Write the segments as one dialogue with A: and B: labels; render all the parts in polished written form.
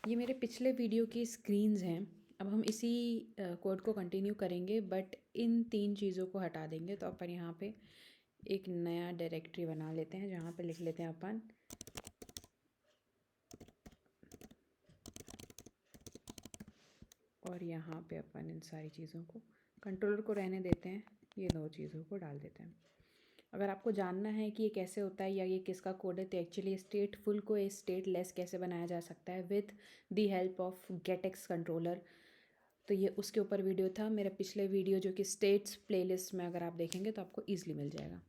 A: ये मेरे पिछले वीडियो की स्क्रीन्स हैं। अब हम इसी कोड को कंटिन्यू करेंगे, बट इन 3 चीज़ों को हटा देंगे। तो अपन यहाँ पे एक नया डायरेक्टरी बना लेते हैं जहाँ पे लिख लेते हैं अपन और यहाँ पे अपन इन सारी चीज़ों को कंट्रोलर को रहने देते हैं, ये 2 चीज़ों को डाल देते हैं। अगर आपको जानना है कि ये कैसे होता है या ये किसका कोड है, तो एक्चुअली स्टेटफुल को स्टेटलेस कैसे बनाया जा सकता है with the help of GetX controller, तो ये उसके ऊपर वीडियो था मेरा पिछले वीडियो, जो कि स्टेट्स प्लेलिस्ट में अगर आप देखेंगे तो आपको ईजिली मिल जाएगा।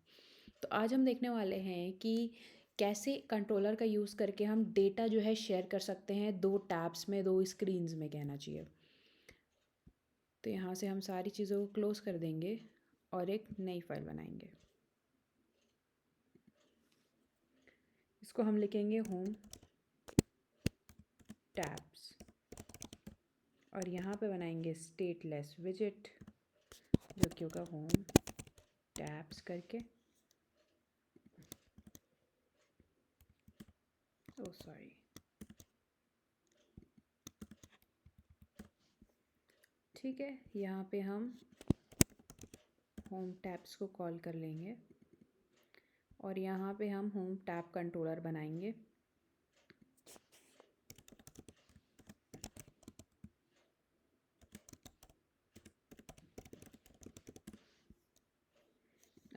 A: तो आज हम देखने वाले हैं कि कैसे कंट्रोलर का यूज़ करके हम डेटा जो है शेयर कर सकते हैं 2 टैब्स में, 2 स्क्रीन्स में कहना चाहिए। तो यहाँ से हम सारी चीज़ों को क्लोज़ कर देंगे और एक नई फाइल बनाएंगे। इसको हम लिखेंगे होम टैब्स और यहाँ पे बनाएंगे स्टेटलेस विजेट, जो कि होगा होम टैब्स करके। ओह सॉरी, ठीक है। यहाँ पे हम होम टैब्स को कॉल कर लेंगे और यहाँ पे हम होम टैब कंट्रोलर बनाएंगे।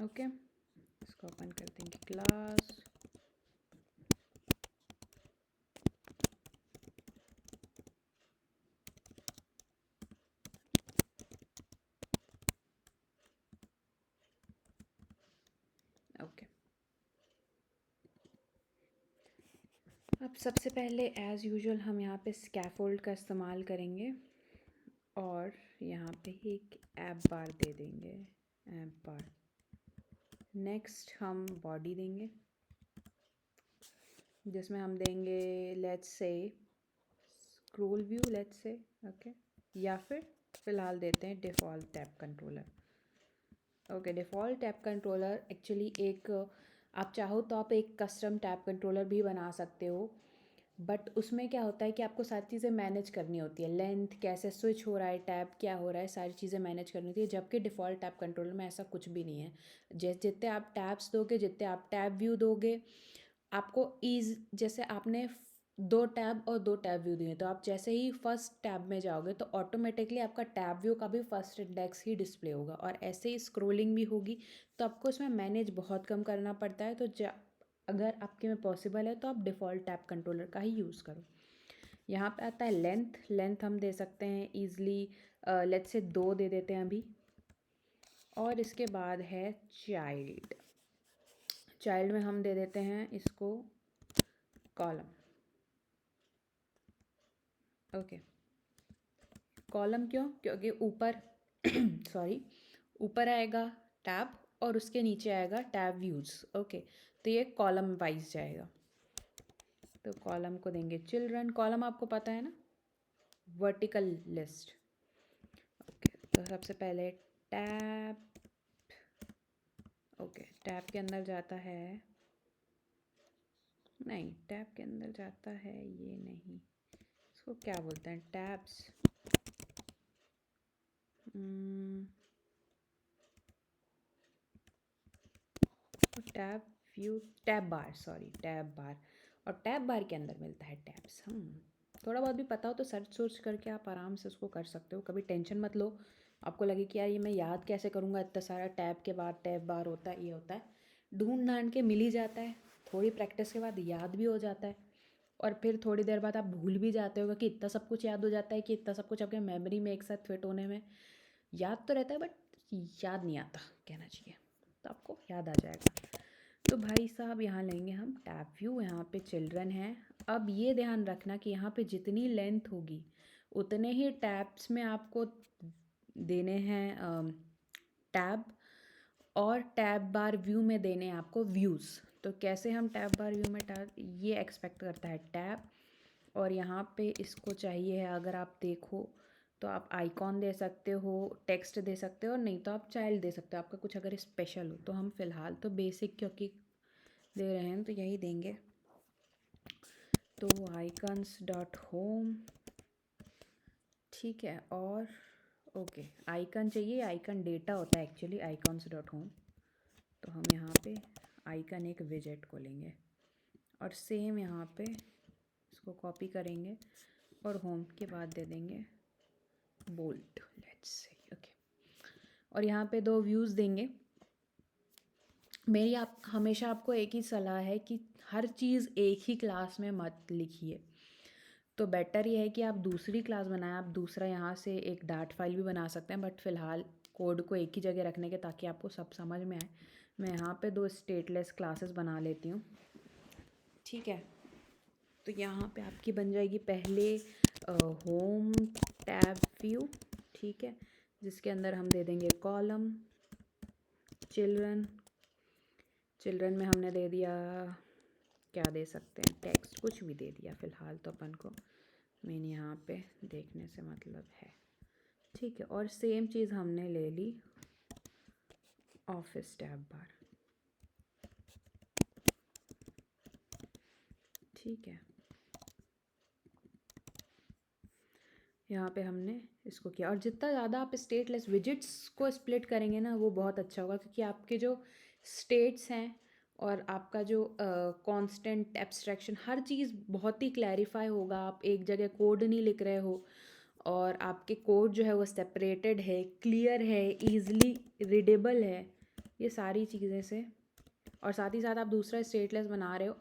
A: ओके, इसको ओपन कर देंगे क्लास। ओके, अब सबसे पहले एज़ यूजुअल हम यहाँ पे स्कैफोल्ड का इस्तेमाल करेंगे और यहाँ पे एक ऐप बार दे देंगे, ऐप बार। नेक्स्ट हम बॉडी देंगे जिसमें हम देंगे let's say scroll view, let's say okay, या फिर फ़िलहाल देते हैं default tab controller. Okay, default tab controller actually एक, आप चाहो तो आप एक कस्टम टैब कंट्रोलर भी बना सकते हो, बट उसमें क्या होता है कि आपको सारी चीज़ें मैनेज करनी होती है, लेंथ कैसे स्विच हो रहा है, टैब क्या हो रहा है, सारी चीज़ें मैनेज करनी होती है। जबकि डिफ़ॉल्ट टैब कंट्रोलर में ऐसा कुछ भी नहीं है। जितने आप टैब्स दोगे, जितने आप टैब व्यू दोगे, आपको जैसे आपने 2 टैब और 2 टैब व्यू दिए, तो आप जैसे ही फर्स्ट टैब में जाओगे तो ऑटोमेटिकली आपका टैब व्यू का भी फर्स्ट इंडेक्स ही डिस्प्ले होगा और ऐसे ही स्क्रोलिंग भी होगी। तो आपको इसमें मैनेज बहुत कम करना पड़ता है। तो अगर आपके में पॉसिबल है तो आप डिफ़ॉल्ट टैब कंट्रोलर का ही यूज़ करो। यहाँ पे आता है लेंथ। लेंथ हम दे सकते हैं ईज़िली, लेट्स से 2 दे देते हैं अभी। और इसके बाद है चाइल्ड। चाइल्ड में हम दे देते हैं इसको कॉलम। ओके, कॉलम क्यों? क्योंकि ऊपर सॉरी, ऊपर आएगा टैब और उसके नीचे आएगा टैब व्यूज़। ओके, तो ये कॉलम वाइज जाएगा। तो कॉलम को देंगे चिल्ड्रन। कॉलम आपको पता है ना, वर्टिकल लिस्ट। ओके, तो सबसे पहले टैब। ओके, टैब के अंदर जाता है, नहीं टैब के अंदर जाता है ये नहीं, इसको क्या बोलते हैं, टैब्स, टैब व्यू, टैब बार, सॉरी टैब बार। और टैब बार के अंदर मिलता है टैब्स। थोड़ा बहुत भी पता हो तो सर्च सोच करके आप आराम से उसको कर सकते हो, कभी टेंशन मत लो। आपको लगे कि यार ये मैं याद कैसे करूँगा, इतना सारा टैब के बाद टैब बार होता है, ये होता है, ढूंढ ढांड के मिल ही जाता है। थोड़ी प्रैक्टिस के बाद याद भी हो जाता है और फिर थोड़ी देर बाद आप भूल भी जाते हो कि इतना सब कुछ याद हो जाता है कि इतना सब कुछ आपके मेमोरी में एक साथ फिट होने में याद तो रहता है, बट याद नहीं आता कहना चाहिए, तो आपको याद आ जाएगा। तो भाई साहब यहाँ लेंगे हम टैब व्यू, यहाँ पे चिल्ड्रन है। अब ये ध्यान रखना कि यहाँ पे जितनी लेंथ होगी उतने ही टैब्स में आपको देने हैं टैब, और टैब बार व्यू में देने हैं आपको व्यूज़। तो कैसे हम टैब बार व्यू में टैब, ये एक्सपेक्ट करता है टैब, और यहाँ पे इसको चाहिए है, अगर आप देखो तो आप आइकॉन दे सकते हो, टेक्स्ट दे सकते हो, और नहीं तो आप चाइल्ड दे सकते हो, आपका कुछ अगर स्पेशल हो। तो हम फ़िलहाल तो बेसिक क्योंकि दे रहे हैं तो यही देंगे। तो आइकन्स डॉट होम, ठीक है। और ओके, आइकन चाहिए, आइकन डेटा होता है एक्चुअली आइकॉन्स डॉट होम। तो हम यहाँ पे आइकन एक विजेट को लेंगे और सेम यहाँ पे इसको कॉपी करेंगे और होम के बाद दे देंगे बोल्ट, लेट्स से, ओके। और यहाँ पे 2 व्यूज़ देंगे। मेरी आप हमेशा आपको एक ही सलाह है कि हर चीज़ एक ही क्लास में मत लिखिए। तो बेटर ये है कि आप दूसरी क्लास बनाएं। आप दूसरा यहाँ से एक डाट फाइल भी बना सकते हैं, बट फ़िलहाल कोड को एक ही जगह रखने के ताकि आपको सब समझ में आए। मैं यहाँ पे 2 स्टेटलेस क्लासेस बना लेती हूँ, ठीक है। तो यहाँ पे आपकी बन जाएगी पहले होम टैब व्यू, ठीक है, जिसके अंदर हम दे देंगे कॉलम चिल्ड्रन। चिल्ड्रन में हमने दे दिया, क्या दे सकते हैं, टेक्स्ट कुछ भी दे दिया फ़िलहाल तो अपन को मेन यहाँ पे देखने से मतलब है, ठीक है। और सेम चीज़ हमने ले ली ऑफिस टैब बार, ठीक है। यहाँ पे हमने इसको किया। और जितना ज़्यादा आप स्टेटलेस विजिट्स को स्प्लिट करेंगे ना वो बहुत अच्छा होगा, क्योंकि आपके जो स्टेट्स हैं और आपका जो कांस्टेंट एब्स्ट्रैक्शन हर चीज़ बहुत ही क्लैरिफाई होगा। आप एक जगह कोड नहीं लिख रहे हो और आपके कोड जो है वो सेपरेटेड है, क्लियर है, ईज़िली रीडेबल है, ये सारी चीज़ें से। और साथ ही साथ आप दूसरा स्टेटलेस बना रहे हो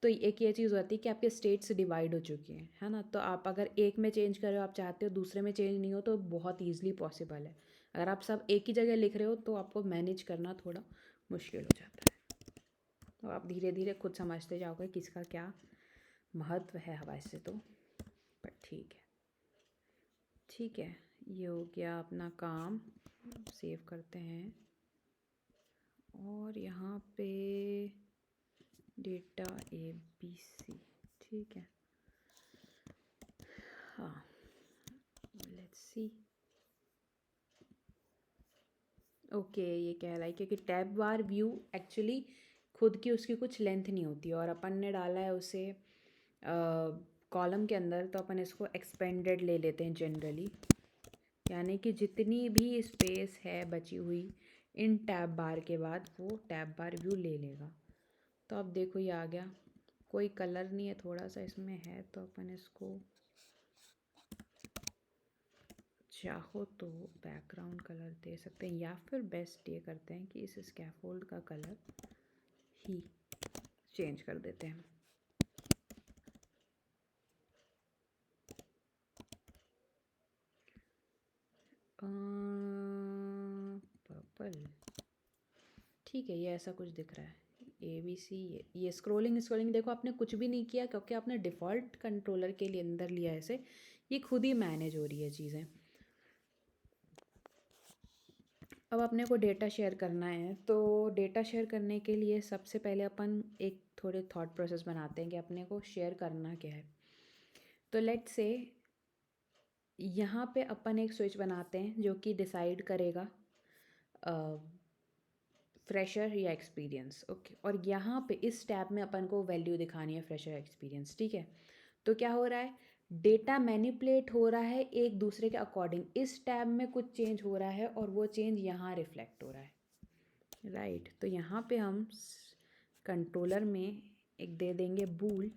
A: तो एक ये चीज़ होती है कि आपके स्टेट्स डिवाइड हो चुके हैं, है ना। तो आप अगर एक में चेंज कर रहे हो, आप चाहते हो दूसरे में चेंज नहीं हो, तो बहुत ईजिली पॉसिबल है। अगर आप सब एक ही जगह लिख रहे हो तो आपको मैनेज करना थोड़ा मुश्किल हो जाता है। तो आप धीरे धीरे खुद समझते जाओगे किसका क्या महत्व है वैसे तो, पर ठीक है, ठीक है। ये हो गया अपना काम, सेव करते हैं। और यहाँ पे डेटा ABC, ठीक है। हाँ, लेट्स सी, ओके। ये कह रहा है क्योंकि टैब बार व्यू एक्चुअली खुद की उसकी कुछ लेंथ नहीं होती और अपन ने डाला है उसे कॉलम के अंदर, तो अपन इसको एक्सपेंडेड ले लेते हैं जनरली, यानी कि जितनी भी स्पेस है बची हुई इन टैब बार के बाद वो टैब बार व्यू ले लेगा। तो अब देखो ये आ गया, कोई कलर नहीं है, थोड़ा सा इसमें है, तो अपन इसको चाहो तो बैकग्राउंड कलर दे सकते हैं, या फिर बेस्ट ये करते हैं कि इस स्कैफोल्ड का कलर ही चेंज कर देते हैं। पर्पल, ठीक है। ये ऐसा कुछ दिख रहा है ABC। ये स्क्रोलिंग देखो आपने कुछ भी नहीं किया क्योंकि आपने डिफ़ॉल्ट कंट्रोलर के लिए अंदर लिया है इसे, ये खुद ही मैनेज हो रही है चीज़ें। अब अपने को डेटा शेयर करना है, तो डेटा शेयर करने के लिए सबसे पहले अपन एक थोड़े थॉट प्रोसेस बनाते हैं कि अपने को शेयर करना क्या है। तो लेट्स से यहाँ पे अपन एक स्विच बनाते हैं जो कि डिसाइड करेगा फ्रेशर या एक्सपीरियंस, ओके। और यहाँ पे इस टैब में अपन को वैल्यू दिखानी है फ्रेशर एक्सपीरियंस, ठीक है। तो क्या हो रहा है, डेटा मैनिपुलेट हो रहा है एक दूसरे के अकॉर्डिंग। इस टैब में कुछ चेंज हो रहा है और वो चेंज यहाँ रिफ्लेक्ट हो रहा है, राइट। तो यहाँ पे हम कंट्रोलर में एक दे देंगे बूल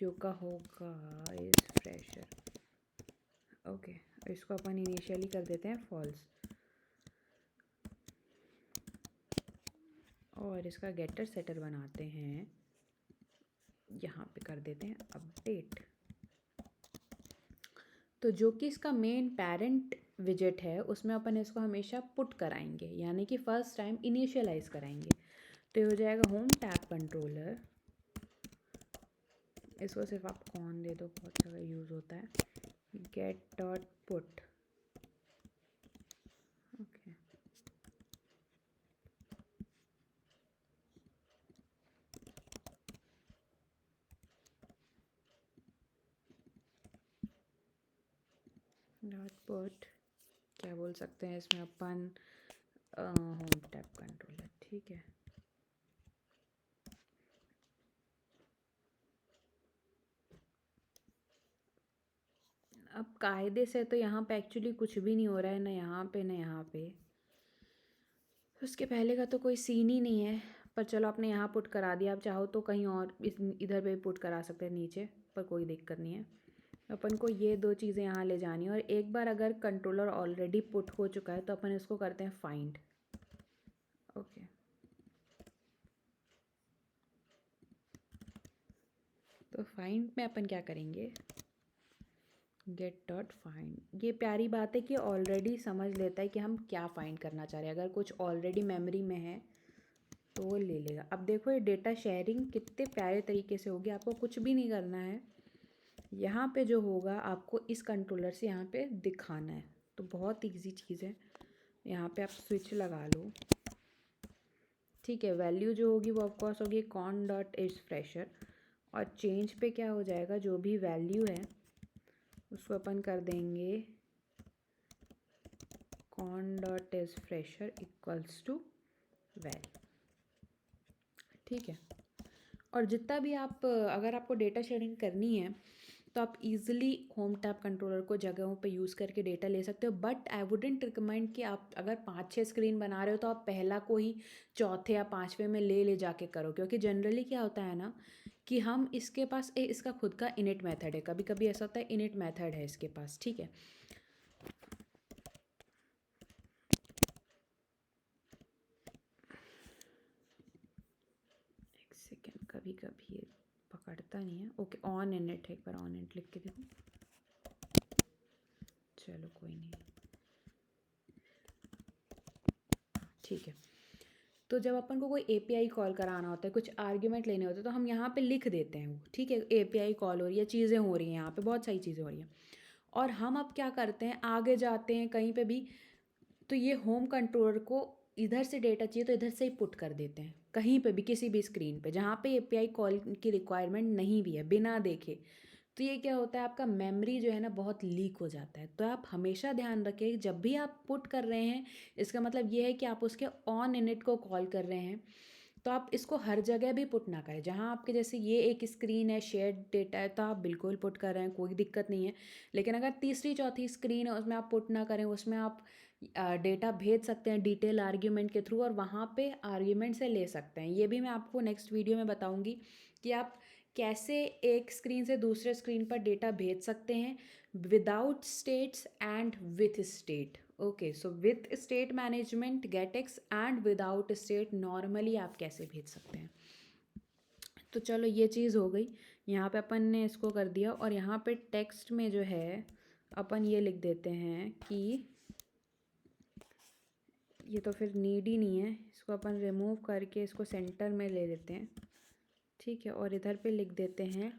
A: जो का होगा इस फ्रेशर, ओके। इसको अपन इनिशियली कर देते हैं फॉल्स और इसका गेटर सेटर बनाते हैं, यहाँ पे कर देते हैं अपडेट। तो जो कि इसका मेन पेरेंट विजेट है उसमें अपन इसको हमेशा पुट कराएंगे, यानी कि फर्स्ट टाइम इनिशियलाइज कराएंगे। तो ये हो जाएगा होम टैब कंट्रोलर। इसको सिर्फ आप कॉन दे दो, बहुत जगह यूज़ होता है, get dot put, okay. Dot put क्या बोल सकते हैं इसमें अपन, होम टैब कंट्रोलर, ठीक है। अब कायदे से तो यहाँ पे एक्चुअली कुछ भी नहीं हो रहा है, ना यहाँ पे ना यहाँ पे। उसके पहले का तो कोई सीन ही नहीं है, पर चलो आपने यहाँ पुट करा दिया। आप चाहो तो कहीं और इधर पे पुट करा सकते हैं नीचे, पर कोई दिक्कत नहीं है। अपन को ये दो चीज़ें यहाँ ले जानी है, और एक बार अगर कंट्रोलर ऑलरेडी पुट हो चुका है तो अपन इसको करते हैं फाइंड। ओके, तो फाइंड में अपन क्या करेंगे, गेट डॉट फाइंड। ये प्यारी बात है कि ऑलरेडी समझ लेता है कि हम क्या फाइंड करना चाह रहे हैं। अगर कुछ ऑलरेडी मेमोरी में है तो वो ले लेगा। अब देखो ये डेटा शेयरिंग कितने प्यारे तरीके से होगी। आपको कुछ भी नहीं करना है, यहाँ पे जो होगा आपको इस कंट्रोलर से यहाँ पे दिखाना है। तो बहुत इजी चीज़ है। यहाँ पे आप स्विच लगा लो, ठीक है। वैल्यू जो होगी वो ऑफकोर्स होगी कॉन डॉट इज फ्रेशर, और चेंज पे क्या हो जाएगा, जो भी वैल्यू है उसको अपन कर देंगे con dot is fresher equals to well, ठीक है। और जितना भी आप अगर आपको डेटा शेयरिंग करनी है तो आप इजीली होम टैब कंट्रोलर को जगहों पे यूज़ करके डेटा ले सकते हो। बट आई वुडेंट रिकमेंड कि आप अगर 5-6 स्क्रीन बना रहे हो तो आप पहला को ही चौथे या पाँचवें में ले जाके करो, क्योंकि जनरली क्या होता है ना कि हम इसके पास इसका खुद का इनिट मेथड है। कभी कभी ऐसा होता है इनिट मेथड है इसके पास, ठीक है। एक सेकेंड, कभी कभी ये पकड़ता नहीं है। ओके, ऑन इनिट है, एक बार ऑन इनिट लिख के देखो। चलो कोई नहीं, ठीक है। तो जब अपन को कोई एपीआई कॉल कराना होता है, कुछ आर्ग्यूमेंट लेने होते हैं, तो हम यहाँ पे लिख देते हैं वो, ठीक है। एपीआई कॉल हो रही है, चीज़ें हो रही हैं, यहाँ पे बहुत सारी चीज़ें हो रही हैं। और हम अब क्या करते हैं, आगे जाते हैं कहीं पे भी, तो ये होम कंट्रोलर को इधर से डेटा चाहिए तो इधर से ही पुट कर देते हैं, कहीं पे भी किसी भी स्क्रीन पे जहाँ पे एपीआई कॉल की रिक्वायरमेंट नहीं भी है, बिना देखे। तो ये क्या होता है, आपका मेमोरी जो है ना बहुत लीक हो जाता है। तो आप हमेशा ध्यान रखें जब भी आप पुट कर रहे हैं, इसका मतलब ये है कि आप उसके ऑन इनिट को कॉल कर रहे हैं, तो आप इसको हर जगह भी पुट ना करें। जहाँ आपके जैसे ये एक स्क्रीन है, शेयर्ड डेटा है, तो आप बिल्कुल पुट कर रहे हैं, कोई दिक्कत नहीं है। लेकिन अगर तीसरी चौथी स्क्रीन है उसमें आप पुट ना करें, उसमें आप डेटा भेज सकते हैं डिटेल आर्ग्यूमेंट के थ्रू, और वहाँ पे आर्ग्यूमेंट से ले सकते हैं। ये भी मैं आपको नेक्स्ट वीडियो में बताऊँगी कि आप कैसे एक स्क्रीन से दूसरे स्क्रीन पर डेटा भेज सकते हैं without states and with state. Okay, so with state management GetX and without state normally आप कैसे भेज सकते हैं। तो चलो ये चीज़ हो गई, यहाँ पे अपन ने इसको कर दिया। और यहाँ पे टेक्स्ट में जो है अपन ये लिख देते हैं कि ये तो फिर नीड ही नहीं है, इसको अपन रिमूव करके इसको सेंटर में ले लेते हैं, ठीक है। और इधर पे लिख देते हैं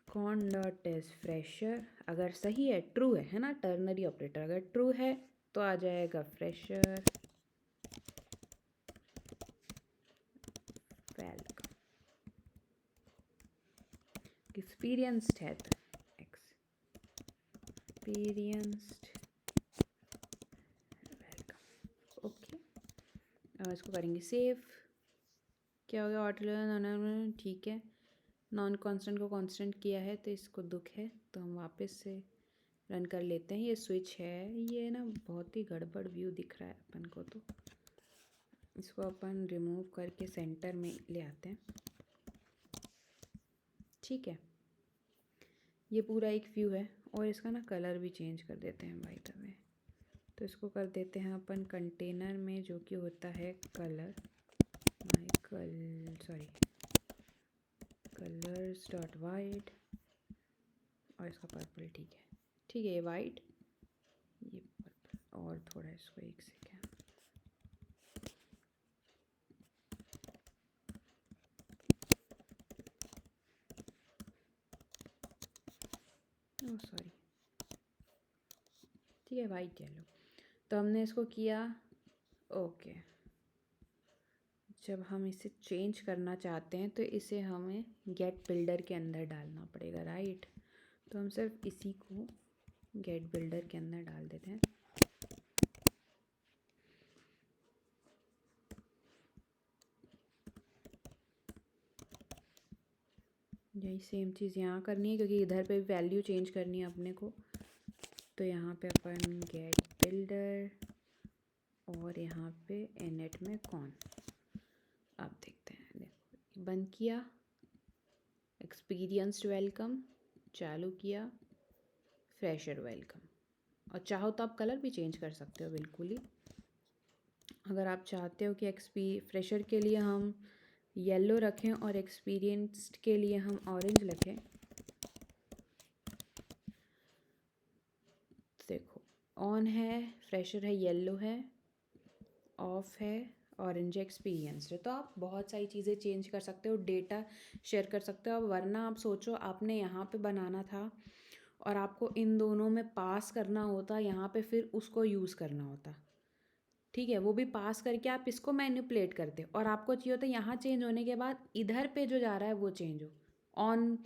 A: कॉन डॉट इज फ्रेशर। अगर सही है, ट्रू है ना, टर्नरी ऑपरेटर अगर ट्रू है तो आ जाएगा फ्रेशर वेलकम। एक्सपीरियंस्ड है तो एक्सपीरियंस्ड वेलकम। ओके, अब इसको करेंगे सेव। क्या हो गया, ऑटो, ठीक है। नॉन कांस्टेंट को कांस्टेंट किया है तो इसको दुख है, तो हम वापस से रन कर लेते हैं। ये स्विच है, ये ना बहुत ही गड़बड़ व्यू दिख रहा है अपन को, तो इसको अपन रिमूव करके सेंटर में ले आते हैं, ठीक है। ये पूरा एक व्यू है, और इसका ना कलर भी चेंज कर देते हैं बाय द वे। तो इसको कर देते हैं अपन कंटेनर में, जो कि होता है कलर कलर्स डॉट वाइट, और इसका पर्पल, ठीक है। ठीक है, ये वाइट, ये पर्पल, और थोड़ा इसको एक सेकेंड, ओह सॉरी, ठीक है, वाइट येलो। तो हमने इसको किया, ओके। जब हम इसे चेंज करना चाहते हैं तो इसे हमें गेट बिल्डर के अंदर डालना पड़ेगा, राइट। तो हम सिर्फ इसी को गेट बिल्डर के अंदर डाल देते हैं। यही सेम चीज़ यहाँ करनी है क्योंकि इधर पे वैल्यू चेंज करनी है अपने को। तो यहाँ पे अपन गेट बिल्डर और यहाँ पे इनिट में कौन, अब देखते हैं। देखो बंद किया, एक्सपीरियंस्ड वेलकम चालू किया, फ्रेशर वेलकम। और चाहो तो आप कलर भी चेंज कर सकते हो बिल्कुल ही। अगर आप चाहते हो कि फ्रेशर के लिए हम येलो रखें और एक्सपीरियंस्ड के लिए हम ऑरेंज रखें, देखो ऑन है फ्रेशर है येलो है, ऑफ है ऑरेंज एक्सपीरियंस्ड है। तो आप बहुत सारी चीज़ें चेंज कर सकते हो, डेटा शेयर कर सकते हो। अब वरना आप सोचो आपने यहाँ पे बनाना था और आपको इन दोनों में पास करना होता, यहाँ पे फिर उसको यूज़ करना होता, ठीक है। वो भी पास करके आप इसको मैनिपुलेट करते और आपको चाहिए होता यहाँ चेंज होने के बाद इधर पे जो जा रहा है वो चेंज हो ऑन।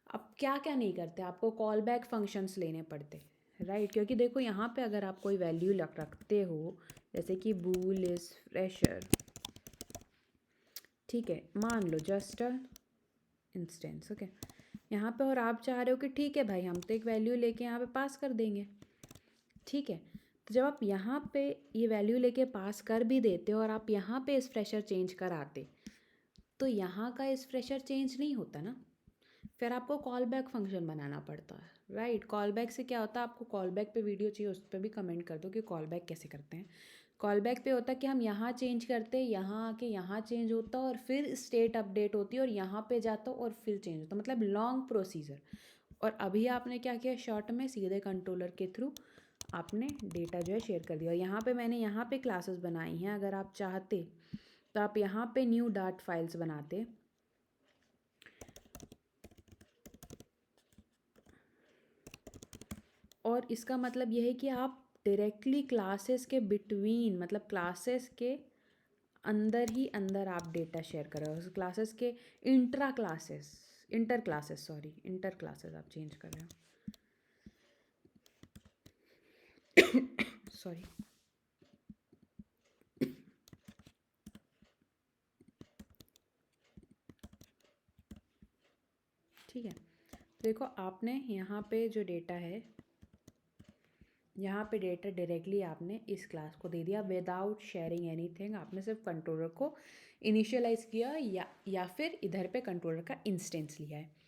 A: अब क्या क्या नहीं करते, आपको कॉल बैक फंक्शंस लेने पड़ते, राइट। क्योंकि देखो यहाँ पे अगर आप कोई वैल्यू रखते हो जैसे कि बूल इज़ फ्रेशर, ठीक है, मान लो जस्ट अ इंस्टेंस, ओके। यहाँ पे और आप चाह रहे हो कि ठीक है भाई हम तो एक वैल्यू लेके यहाँ पे पास कर देंगे, ठीक है। तो जब आप यहाँ पे ये वैल्यू लेके पास कर भी देते हो और आप यहाँ पे इस फ्रेशर चेंज कराते, तो यहाँ का इस फ्रेशर चेंज नहीं होता ना, फिर आपको कॉल बैक फंक्शन बनाना पड़ता है, राइट। कॉल बैक से क्या होता है, आपको कॉल बैक पे वीडियो चाहिए उस पर भी कमेंट कर दो कि कॉल बैक कैसे करते हैं। कॉल बैक पे होता है कि हम यहाँ चेंज करते, यहाँ आके यहाँ चेंज होता और फिर स्टेट अपडेट होती है और यहाँ पे जाता और फिर चेंज होता, मतलब लॉन्ग प्रोसीजर। और अभी आपने क्या किया, शॉर्ट में सीधे कंट्रोलर के थ्रू आपने डेटा जो है शेयर कर दिया। और यहाँ पे मैंने यहाँ पे क्लासेस बनाई हैं, अगर आप चाहते तो आप यहाँ पे न्यू डाट फाइल्स बनाते और इसका मतलब यह है कि आप डायरेक्टली क्लासेस के बिटवीन, मतलब क्लासेस के अंदर ही अंदर आप डेटा शेयर कर रहे हो, क्लासेस के इंटर क्लासेस आप चेंज कर रहे हो, सॉरी। ठीक है, देखो आपने यहाँ पे जो डेटा है, यहाँ पे डेटा डायरेक्टली आपने इस क्लास को दे दिया विदाउट शेयरिंग एनीथिंग। आपने सिर्फ कंट्रोलर को इनिशियलाइज किया या फिर इधर पे कंट्रोलर का इंस्टेंस लिया है।